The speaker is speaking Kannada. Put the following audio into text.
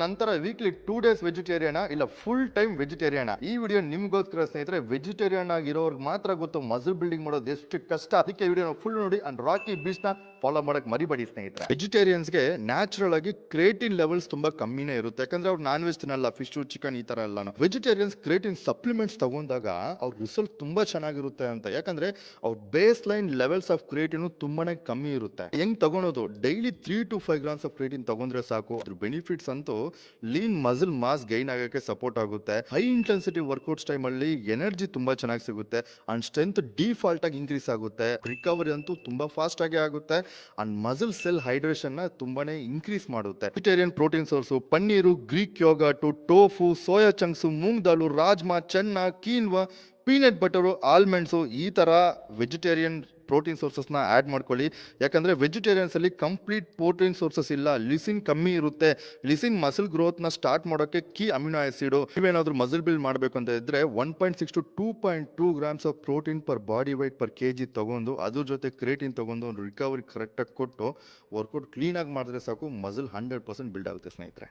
ನಂತರ ವೀಕ್ಲಿ 2 ಡೇಸ್ ವೆಜಿಟೇರಿಯನ್ ಇಲ್ಲ ಫುಲ್ ಟೈಮ್ ವೆಜಿಟೇರಿಯನ್? ಈ ವಿಡಿಯೋ ನಿಮ್ಗೋಸ್ಕರ ಸ್ನೇಹಿತರೆ. ವೆಜಿಟೇರಿಯನ್ ಆಗಿರೋರ್ಗೆ ಮಾತ್ರ ಗೊತ್ತು ಮಸಲ್ ಬಿಲ್ಡಿಂಗ್ ಮಾಡೋದು ಎಷ್ಟು ಕಷ್ಟ. ಅದಕ್ಕೆ ವಿಡಿಯೋ ಫುಲ್ ನೋಡಿ ಅಂಡ್ ರಾಕಿ ಬೀಚ್ ನ ಫಾಲೋ ಮಾಡಕ್ ಮರಿಬೇಡಿ ಸ್ನೇಹಿತರೆ. ವೆಜಿಟೇರಿಯನ್ಸ್ಗೆ ನ್ಯಾಚುರಲ್ ಆಗಿ ಕ್ರೇಟಿನ್ ಲೆವೆಲ್ಸ್ ತುಂಬಾ ಕಮ್ಮಿನೇ ಇರುತ್ತೆ, ಯಾಕಂದ್ರೆ ಅವ್ರು ನಾನ್ ವೆಜ್ ತಿನ್ನಲ್ಲ, ಫಿಶ್ ಚಿಕನ್ ಈ ತರ ಎಲ್ಲ. ವೆಜಿಟೇರಿಯನ್ಸ್ ಕ್ರೇಟಿನ್ ಸಪ್ಲಿಮೆಂಟ್ಸ್ ತಗೊಂಡಾಗ ಅವ್ರ ರಿಸಲ್ಟ್ ತುಂಬಾ ಚೆನ್ನಾಗಿರುತ್ತೆ ಅಂತ, ಯಾಕಂದ್ರೆ ಅವ್ರ base line levels of creatine ತುಂಬಾನೇ ಕಮ್ಮಿ ಇರುತ್ತೆ. ಹೆಂಗ್ ತಗೊಳೋದು? Daily 3 to 5 grams of creatine ತಗೊಂಡ್ರೆ ಸಾಕು. ಅದ್ರ ಬೆನಿಫಿಟ್ಸ್ ಅಂತೂ ಲೀನ್ ಮಸಲ್ ಮಾಸ್ ಗೈನ್ ಆಗಕ್ಕೆ ಸಪೋರ್ಟ್ ಆಗುತ್ತೆ. ಹೈ ಇಂಟೆನ್ಸಿಟಿ ವರ್ಕೌಟ್ಸ್ ಟೈಮ್ ಅಲ್ಲಿ ಎನರ್ಜಿ ತುಂಬಾ ಚೆನ್ನಾಗಿ ಸಿಗುತ್ತೆ ಅಂಡ್ ಸ್ಟ್ರೆಂತ್ ಡಿಫಾಲ್ಟ್ ಆಗಿ ಇನ್ಕ್ರೀಸ್ ಆಗುತ್ತೆ. ರಿಕವರಿ ಅಂತೂ ತುಂಬಾ ಫಾಸ್ಟ್ ಆಗಿ ಆಗುತ್ತೆ ಅಂಡ್ ಮಸಲ್ ಸೆಲ್ ಹೈಡ್ರೇಷನ್ ನ ತುಂಬಾನೇ ಇನ್ಕ್ರೀಸ್ ಮಾಡುತ್ತೆ. Vegetarian protein source paneer, Greek yogurt, tofu, soya chunks, ಮೂಂಗ್ ದಾಲು, ರಾಜ್ಮಾ, ಚೆನ್ನ, ಕೀನ್ವಾ, ಪೀನಟ್ ಬಟರು, ಆಲ್ಮಂಡ್ಸು ಈ ತರ ವೆಜಿಟೇರಿಯನ್ ಪ್ರೋಟೀನ್ ಸೋರ್ಸಸ್ ನ ಆಡ್ ಮಾಡ್ಕೊಳ್ಳಿ. ಯಾಕಂದ್ರೆ ವೆಜಿಟೇರಿಯನ್ಸ್ ಅಲ್ಲಿ ಕಂಪ್ಲೀಟ್ ಪ್ರೋಟೀನ್ ಸೋರ್ಸಸ್ ಇಲ್ಲ, ಲಿಸಿನ್ ಕಮ್ಮಿ ಇರುತ್ತೆ. ಲಿಸಿನ್ ಮಸಲ್ ಗ್ರೋತ್ ನ ಸ್ಟಾರ್ಟ್ ಮಾಡೋಕೆ ಕೀ ಅಮಿನೋ ಆಸಿಡ್. ನೀವೇನಾದ್ರೂ ಮಸಲ್ ಬಿಲ್ಡ್ ಮಾಡಬೇಕು ಅಂತ ಇದ್ರೆ 1.6 to 2.2 grams of protein per body white per KG ತಗೊಂಡು ಅದ್ರ ಜೊತೆ ಕ್ರೇಟಿನ್ ತಗೊಂಡು ಒಂದು ರಿಕವರಿ ಕರೆಕ್ಟ್ ಆಗಿ ಕೊಟ್ಟು ವರ್ಕೌಟ್ ಕ್ಲೀನ್ ಆಗಿ ಮಾಡಿದ್ರೆ ಸಾಕು, ಮಸಲ್ 100% ಬಿಲ್ಡ್ ಆಗುತ್ತೆ ಸ್ನೇಹಿತರೆ.